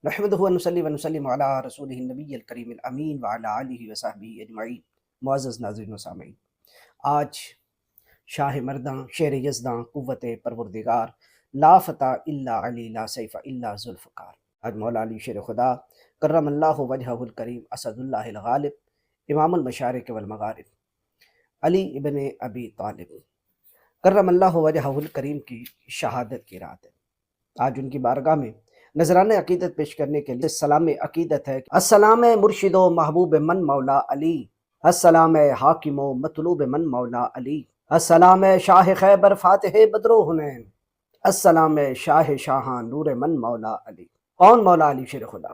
نحمدہ و نصلی و نسلم علی رسولہ النبی الکریم الامین وعلی آلہ وصحبہ اجمعین۔ معزز ناظرین و سامعین، آج شاہ مرداں شیر یزداں قوت پروردگار لا فتح الا علی لا سیف الا ذوالفقار، آج مولا علی شیر خدا کرم اللہ وجہہ الکریم اسد اللہ الغالب امام المشارق والمغارب علی ابن ابی طالب کرم اللہ وجہہ الکریم کی شہادت کی رات ہے۔ آج ان کی بارگاہ میں نذرانہ عقیدت پیش کرنے کے لیے سلام عقیدت ہے۔ السلام مرشد و محبوب من مولا علی، السلام حاکم و مطلوب من مولا علی، السلام شاہ خیبر فاتح بدر و حنین، السلام شاہ شاہاں نور من مولا علی۔ کون مولا علی شیر خدا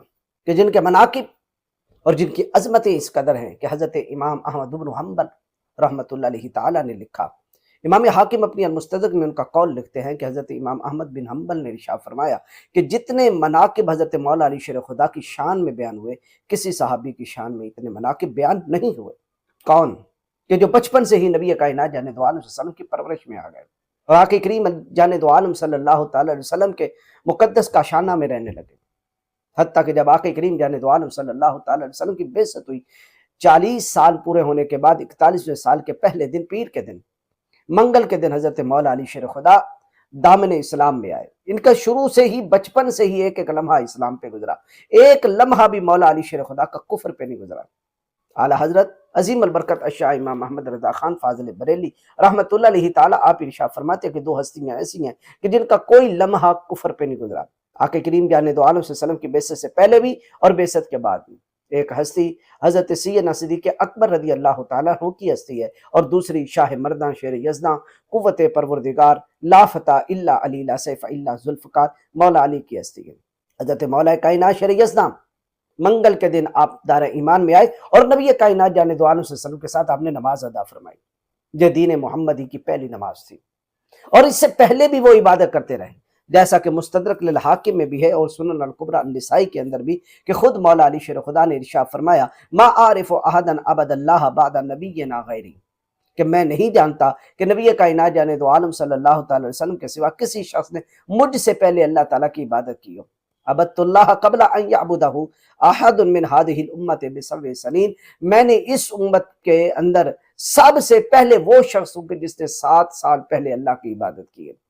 کہ جن کے مناقب اور جن کی عظمتیں اس قدر ہیں کہ حضرت امام احمد بن حنبل رحمۃ اللہ علیہ تعالیٰ نے لکھا، امام حاکم اپنی المستدرک میں ان کا قول لکھتے ہیں کہ حضرت امام احمد بن حنبل نے ارشاد فرمایا کہ جتنے مناقب حضرت مولا علی شیر خدا کی شان میں بیان ہوئے، کسی صحابی کی شان میں اتنے مناقب بیان نہیں ہوئے۔ کون کہ جو بچپن سے ہی نبی کائنات جان دو عالم صلی اللہ علیہ وسلم کی پرورش میں آ گئے اور آقا کریم جان دو عالم صلی اللہ تعالی علیہ وسلم کے مقدس کاشانہ میں رہنے لگے، حتیٰ کہ جب آقا کریم جان دو عالم صلی اللہ تعالی علیہ وسلم کی بعثت ہوئی، 40 سال پورے ہونے کے بعد 41ویں سال کے پہلے دن، پیر کے دن، منگل کے دن، حضرت مولا علی شیر خدا دامن اسلام میں آئے۔ ان کا شروع سے ہی، بچپن سے ہی ایک ایک لمحہ اسلام پہ گزرا، ایک لمحہ بھی مولا علی شیر خدا کا کفر پہ نہیں گزرا۔ اعلیٰ حضرت عظیم البرکت الشاہ امام محمد رضا خان فاضل بریلی رحمۃ اللہ علیہ تعالیٰ آپ ارشاد فرماتے ہیں کہ 2 ہستیاں ایسی ہیں کہ جن کا کوئی لمحہ کفر پہ نہیں گزرا، آقا کریم جان دو عالم صلی اللہ علیہ وسلم کی بعثت سے پہلے بھی اور بعثت کے بعد بھی۔ ایک ہستی حضرت سیدنا صدیق اکبر رضی اللہ تعالیٰ عنہ کی ہستی ہے، اور دوسری شاہ مرداں شیر یزداں قوت پروردگار لا فتح الا علی لا سیف الا ذوالفقار مولا علی کی ہستی ہے۔ حضرت مولا کائنات شیر یزداں منگل کے دن آپ دار ایمان میں آئے اور نبی کائنات جان دو عالم صلی اللہ علیہ وسلم کے ساتھ آپ نے نماز ادا فرمائی۔ یہ دین محمدی کی پہلی نماز تھی، اور اس سے پہلے بھی وہ عبادت کرتے رہے، جیسا کہ مستدرک للحاکم میں بھی ہے اور سنن الکبریٰ النسائی کے اندر بھی کہ خود مولا علی شیر خدا نے ارشاد فرمایا ما عارف احدا عبد اللہ بعد نبینا غیری، کہ میں نہیں جانتا کہ نبی کائنات جان دو عالم صلی اللہ تعالی وسلم کے سوا کسی شخص نے مجھ سے پہلے اللہ تعالیٰ کی عبادت کی ہو۔ عبدت اللہ قبل ان یعبدہ احد من هذه الامت ب7 سنین، میں نے اس امت کے اندر سب سے پہلے وہ شخص ہوں کہ جس نے 7 سال پہلے اللہ کی عبادت کی ہے۔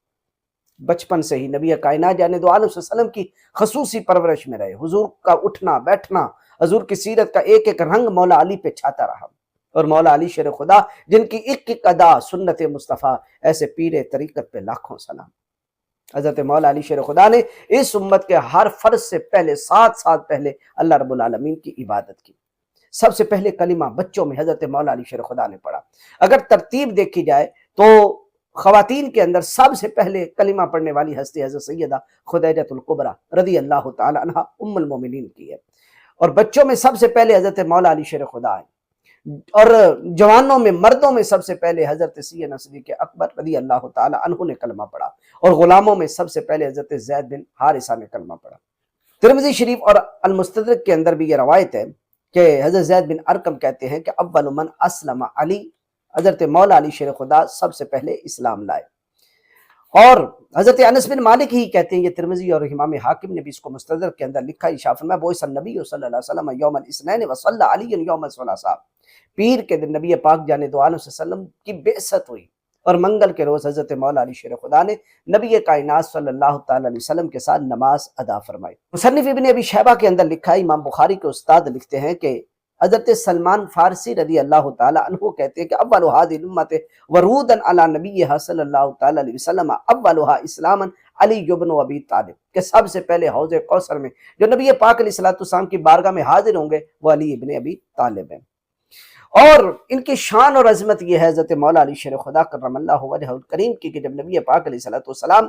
بچپن سے ہی نبی کائنات جان دو عالم صلی اللہ علیہ وسلم کی خصوصی پرورش میں رہے، حضور کا اٹھنا بیٹھنا، حضور کی سیرت کا ایک ایک رنگ مولا علی پہ چھاتا رہا، اور مولا علی شیر خدا جن کی ایک ایک ادا سنت مصطفیٰ، ایسے پیر طریقت پہ لاکھوں سلام۔ حضرت مولا علی شیر خدا نے اس امت کے ہر فرض سے پہلے 7 سال پہلے اللہ رب العالمین کی عبادت کی۔ سب سے پہلے کلمہ بچوں میں حضرت مولا علی شیر خدا نے پڑھا۔ اگر ترتیب دیکھی جائے تو خواتین کے اندر سب سے پہلے کلمہ پڑھنے والی ہستی حضرت سیدہ خدیجۃ الکبریٰ رضی اللہ تعالی عنہ ام المومنین کی ہے، اور بچوں میں سب سے پہلے حضرت مولا علی شیر خدا ہے، اور جوانوں میں، مردوں میں سب سے پہلے حضرت سیدنا صدیق اکبر رضی اللہ تعالی عنہ نے کلمہ پڑھا، اور غلاموں میں سب سے پہلے حضرت زید بن حارثہ نے کلمہ پڑھا۔ ترمذی شریف اور المستدرک کے اندر بھی یہ روایت ہے کہ حضرت زید بن ارقم کہتے ہیں کہ اول من اسلم علی، حضرت مولا علی شیر خدا سب سے پہلے اسلام لائے، اور حضرت انس بن مالک ہی کہتے ہیں، یہ ترمذی اور امام حاکم نے بھی اس کو مستدرک کے اندر لکھا، ارشاد فرمایا بعث النبی صلی اللہ علیہ وسلم یوم الاثنین وصلی علی یوم الثلاثاء، پیر کے دن نبی پاک جان دو عالم صلی اللہ علیہ وسلم کی بعثت ہوئی، اور منگل کے روز حضرت مولا علی شیر خدا نے نبی کائنات صلی اللہ تعالی علیہ وسلم کے ساتھ نماز ادا فرمائی۔ مصنف ابن ابی شیبہ کے اندر لکھا ہے، امام بخاری کے استاد لکھتے ہیں کہ حضرت سلمان فارسی رضی اللہ تعالی عنہ کہتے ہیں کہ اول هذه الامت ورودا علی نبیہا صلی اللہ تعالی علیہ وسلم اولها اسلاما علی بن ابی طالب، کہ سب سے پہلے حوض کوثر میں جو نبی پاک علیہ السلام کی بارگاہ میں حاضر ہوں گے وہ علی ابن ابی طالب ہیں۔ اور ان کی شان اور عظمت یہ ہے حضرت مولا علی شیر خدا کرم اللہ وجہہ الکریم کی، کہ جب نبی پاک علیہ السلام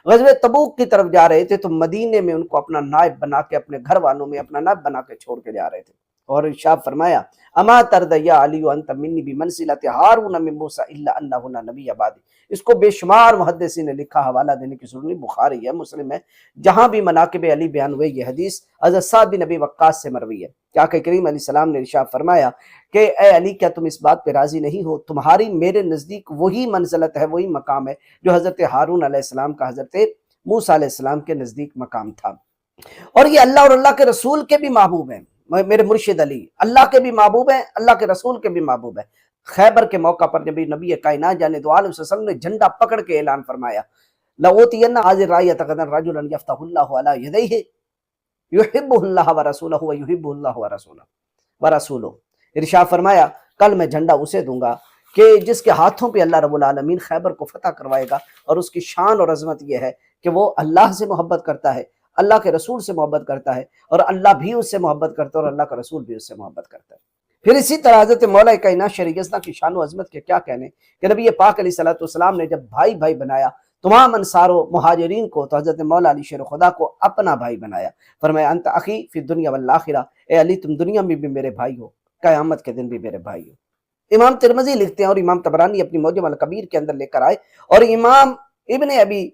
غزوہ تبوک کی طرف جا رہے تھے تو مدینے میں ان کو اپنا نائب بنا کے، اپنے گھر والوں میں اپنا نائب بنا کے چھوڑ کے جا رہے تھے، اور ارشاد فرمایا اما ترد یا علی انت منی بمنزلۃ ہارون من موسیٰ الا انہ لا نبی بعدی۔ اس کو بے شمار محدثین نے لکھا، حوالہ دینے کی ضرورت نہیں، بخاری ہے، مسلم ہے، جہاں بھی مناقب علی بیان ہوئے یہ حدیث حضرت سعد بن ابی وقاص سے مروی ہے کہ آقا کریم علیہ السلام نے ارشاد فرمایا کہ اے علی کیا تم اس بات پہ راضی نہیں ہو، تمہاری میرے نزدیک وہی منزلت ہے، وہی مقام ہے جو حضرت ہارون علیہ السلام کا حضرت موسیٰ علیہ السلام کے نزدیک مقام تھا۔ اور یہ اللہ اور اللہ کے رسول کے بھی محبوب ہیں، میرے مرشد علی اللہ کے بھی محبوب ہیں، اللہ کے رسول کے بھی محبوب ہیں۔ خیبر کے موقع پر جب نبی کائنات جانے دو عالم صلی اللہ علیہ وسلم نے جھنڈا پکڑ کے اعلان فرمایا، لَأُوتِيَنَّ هَذِهِ الرَّايَةَ غَدًا رَجُلًا يَفْتَحُ اللَّهُ عَلَى يَدَيْهِ يُحِبُّهُ اللَّهُ وَرَسُولُهُ وَيُحِبُّهُ اللَّهُ وَرَسُولُهُ۔ ارشاد فرمایا کل میں جھنڈا اسے دوں گا کہ جس کے ہاتھوں پہ اللہ رب العالمین خیبر کو فتح کروائے گا، اور اس کی شان اور عظمت یہ ہے کہ وہ اللہ سے محبت کرتا ہے، اللہ کے رسول سے محبت کرتا ہے، اور اللہ بھی اس سے محبت کرتا ہے اور اللہ کا رسول بھی اس سے محبت کرتا ہے۔ پھر اسی طرح حضرت مولا کائنات شیر یزداں کی شان و عظمت کے کیا کہنے کہ نبی پاک علیہ الصلوۃ والسلام نے جب بھائی بھائی بنایا تمام انصار و مہاجرین کو، تو حضرت مولا علی شیر خدا کو اپنا بھائی بنایا، فرمایا انت اخی فی الدنیا والآخرہ، اے علی تم دنیا میں بھی میرے بھائی ہو، قیامت کے دن بھی میرے بھائی ہو۔ امام ترمذی لکھتے ہیں اور امام طبرانی اپنی معجم الکبیر کے اندر لے کر آئے، اور امام ابن ابی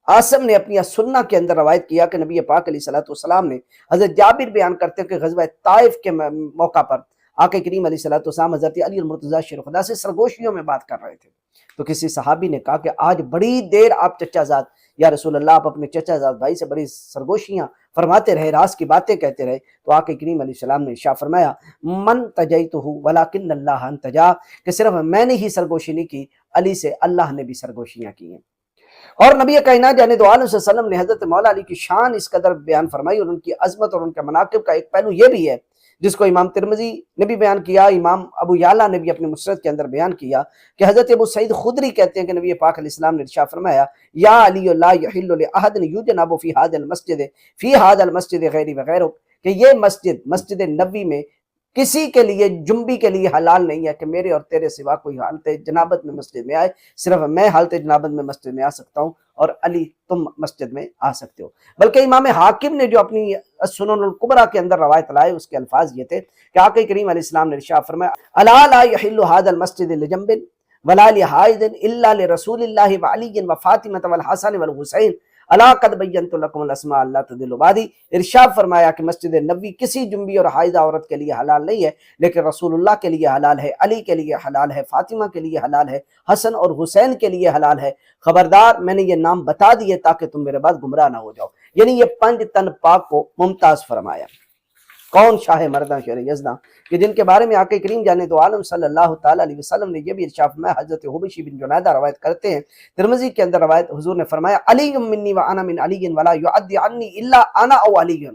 عاصم نے اپنی سنہ کے اندر روایت کیا کہ نبی پاک علیہ الصلوۃ والسلام نے، حضرت جابر بیان کرتے ہیں کہ غزوہ طائف کے موقع پر آقا کریم علیہ الصلوۃ والسلام حضرت علی المرتضیٰ شیر خدا سے سرگوشیوں میں بات کر رہے تھے، تو کسی صحابی نے کہا کہ آج بڑی دیر آپ چچا زاد یا رسول اللہ آپ اپنے چچا زاد بھائی سے بڑی سرگوشیاں فرماتے رہے، راز کی باتیں کہتے رہے، تو آقا کریم علیہ السلام نے ارشاد فرمایا من تجیتہ ولکن اللہ انتجا، کہ صرف میں نے ہی سرگوشی نہیں کی، علی سے اللہ نے بھی سرگوشیاں کی ہیں۔ اور نبی کائنات جانے دو عالم صلی اللہ علیہ وسلم نے حضرت مولا علی کی شان اس قدر بیان فرمائی اور ان کی عظمت اور ان کے مناقب کا ایک پہلو یہ بھی ہے جس کو امام ترمذی نے بھی بیان کیا، امام ابو یعلا نے بھی اپنے مسند کے اندر بیان کیا کہ حضرت ابو سعید خدری کہتے ہیں کہ نبی پاک علیہ السلام نے ارشاد فرمایا یا علی لا یحل لاحد یجنب فی ھذا المسجد فی ھذا المسجد غیری وغیرہ، کہ یہ مسجد نبوی میں کسی کے لیے جنبی کے لیے حلال نہیں ہے کہ میرے اور تیرے سوا کوئی حالت جنابت میں مسجد میں آئے، صرف میں حالت جنابت میں مسجد میں آ سکتا ہوں اور علی تم مسجد میں آ سکتے ہو۔ بلکہ امام حاکم نے جو اپنی سنن الکبریٰ کے اندر روایت لائے اس کے الفاظ یہ تھے کہ آقا کریم علیہ السلام نے ارشاد فرمایا الا لا یحل ھذا المسجد لجنب ولا لحائض الا لرسول اللہ وعلی وفاطمہ والحسن والحسین الا قد بینت لکم الاسماء لا تضلوا بعدی۔ ارشاد فرمایا کہ مسجد نبوی کسی جنبی اور حائضہ عورت کے لیے حلال نہیں ہے، لیکن رسول اللہ کے لیے حلال ہے، علی کے لیے حلال ہے، فاطمہ کے لیے حلال ہے، حسن اور حسین کے لیے حلال ہے۔ خبردار میں نے یہ نام بتا دیے تاکہ تم میرے بعد گمراہ نہ ہو جاؤ، یعنی یہ 5 تن پاک کو ممتاز فرمایا۔ کون شاہ مرداں شیر یزداں کہ جن کے بارے میں آقا کریم جانے دو عالم صلی اللہ تعالیٰ علیہ وسلم نے یہ بھی ارشاد فرمایا، حضرت حبشی بن جنادہ روایت کرتے ہیں، ترمذی کے اندر روایت، حضور نے فرمایا علی منی وانا من علی ولا یعد عنی الا انا او علی،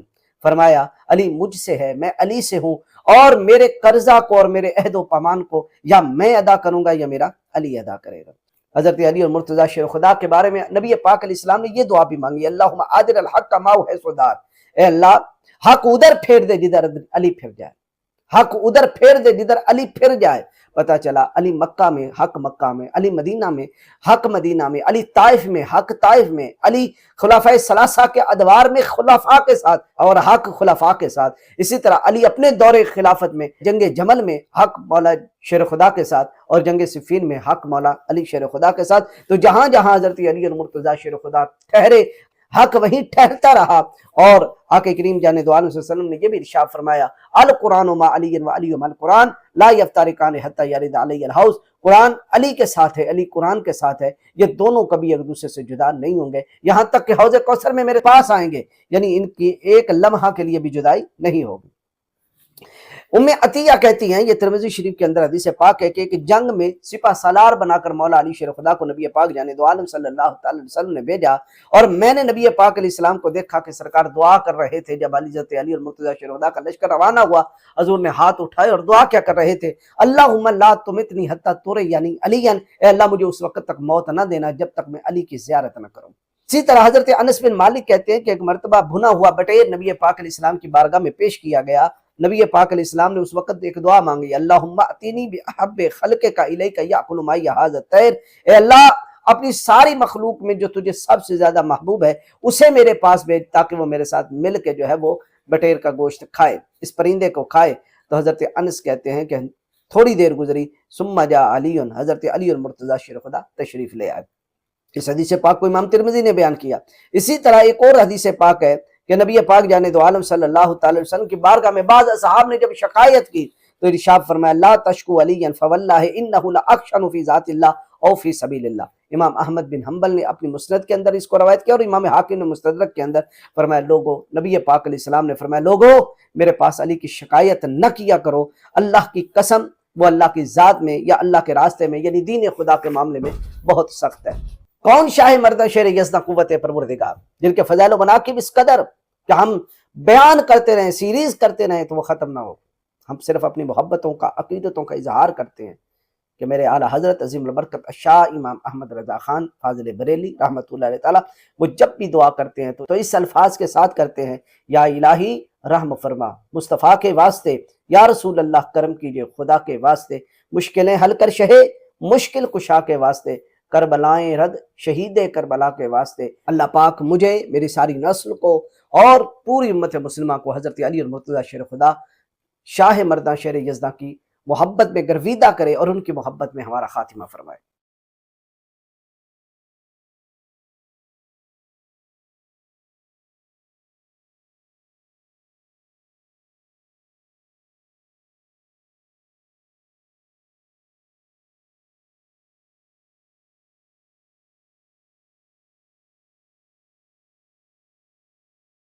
فرمایا علی مجھ سے ہے، میں علی سے ہوں، اور میرے قرضہ کو اور میرے عہد و پیمان کو یا میں ادا کروں گا یا میرا علی ادا کرے گا۔ حضرت علی اور مرتضیٰ شیر خدا کے بارے میں نبی پاک علیہ السلام نے یہ دعا بھی مانگی، اللہم عادل الحق ما هو حیث دار، اے اللہ حق ادھر پھیر دے جدھر علی پھر جائے، حق ادھر پھیر دے جدھر علی پھر جائے۔ پتہ چلا علی مکہ میں حق مکہ میں، علی مدینہ میں حق مدینہ میں، علی طائف میں حق طائف میں، علی خلفائے ثلاثہ کے ادوار میں خلفاء کے ساتھ اور حق خلفاء کے ساتھ، اسی طرح علی اپنے دور خلافت میں جنگ جمل میں حق مولا شیر خدا کے ساتھ اور جنگ صفین میں حق مولا علی شیر خدا کے ساتھ۔ تو جہاں جہاں حضرت علی اور مرتضیٰ شیر خدا ٹھہرے حق وہیں ٹھہرتا رہا۔ اور آقا کریم جانے دو عالم صلی اللہ علیہ وسلم نے یہ بھی ارشاد فرمایا القرآن ما علی و علی ما القرآن لا یفترقان حتی یرد علی الحوض، قرآن علی کے ساتھ ہے، علی قرآن کے ساتھ ہے، یہ دونوں کبھی ایک دوسرے سے جدا نہیں ہوں گے یہاں تک کہ حوض کوثر میں میرے پاس آئیں گے، یعنی ان کی ایک لمحہ کے لیے بھی جدائی نہیں ہوگی۔ ام عطیہ کہتی ہیں، یہ ترمذی شریف کے اندر حدیث پاک ہے کہ ایک جنگ میں سپہ سالار بنا کر مولا علی شیر خدا کو نبی پاک جانے دو عالم صلی اللہ علیہ وسلم نے بھیجا، اور میں نے نبی پاک علیہ السلام کو دیکھا کہ سرکار دعا کر رہے تھے۔ جب حضرت علی اور مرتضیٰ شیر خدا کا لشکر روانہ ہوا، حضور نے ہاتھ اٹھائے اور دعا کیا کر رہے تھے، اللہم لا تمتنی حتی تری یعنی علی، اے اللہ مجھے اس وقت تک موت نہ دینا جب تک میں علی کی زیارت نہ کروں۔ اسی طرح حضرت انس بن مالک کہتے ہیں کہ ایک مرتبہ بھنا ہوا بٹیر نبی پاک علیہ السلام کی بارگاہ میں پیش کیا گیا، نبی پاک علیہ السلام نے اس وقت ایک دعا مانگی، اللہم اتینی بحب خلقک الیک یاکل معی ھذا الطیر، اے اللہ اپنی ساری مخلوق میں جو تجھے سب سے زیادہ محبوب ہے اسے میرے پاس بھیج تاکہ وہ میرے ساتھ مل کے جو ہے وہ بٹیر کا گوشت کھائے، اس پرندے کو کھائے۔ تو حضرت انس کہتے ہیں کہ تھوڑی دیر گزری، ثم جاء علی، حضرت علی اور مرتضیٰ شیر خدا تشریف لے آئے۔ اس حدیث پاک کو امام ترمذی نے بیان کیا۔ اسی طرح ایک اور حدیث پاک ہے کہ نبی پاک جانے دو عالم صلی اللہ تعالی وسلم کی بارگاہ میں بعض اصحاب نے جب شکایت کی تو ارشاد فرمایا لا تشکو علی فواللہ انہ لاخشن فی ذات اللہ او فی سبیل اللہ، امام احمد بن حنبل نے اپنی مسند کے اندر اس کو روایت کیا، اور امام حاکم نے مستدرک کے اندر فرمایا لوگو، نبی پاک علیہ السلام نے فرمایا لوگو میرے پاس علی کی شکایت نہ کیا کرو، اللہ کی قسم وہ اللہ کی ذات میں یا اللہ کے راستے میں یعنی دین خدا کے معاملے میں بہت سخت ہے۔ کون شاہ مردہ شیر یزداں قوت پروردگار، جن کے فضائل و مناقب اس قدر کہ ہم بیان کرتے رہیں، سیریز کرتے رہیں تو وہ ختم نہ ہو۔ ہم صرف اپنی محبتوں کا، عقیدتوں کا اظہار کرتے ہیں کہ میرے اعلیٰ حضرت عظیم البرکت شاہ امام احمد رضا خان فاضل بریلی رحمۃ اللہ علیہ تعالیٰ وہ جب بھی دعا کرتے ہیں تو اس الفاظ کے ساتھ کرتے ہیں، یا الہی رحم فرما، مصطفیٰ کے واسطے، یا رسول اللہ کرم کیجئے، خدا کے واسطے، مشکلیں حل کر شہے مشکل کشا کے واسطے، کربلائیں رد شہید کربلا کے واسطے، اللہ پاک مجھے، میری ساری نسل کو اور پوری امت مسلمہ کو حضرت علی المرتضیٰ شیر خدا شاہ مرداں شیر یزداں کی محبت میں گرویدہ کرے اور ان کی محبت میں ہمارا خاتمہ فرمائے۔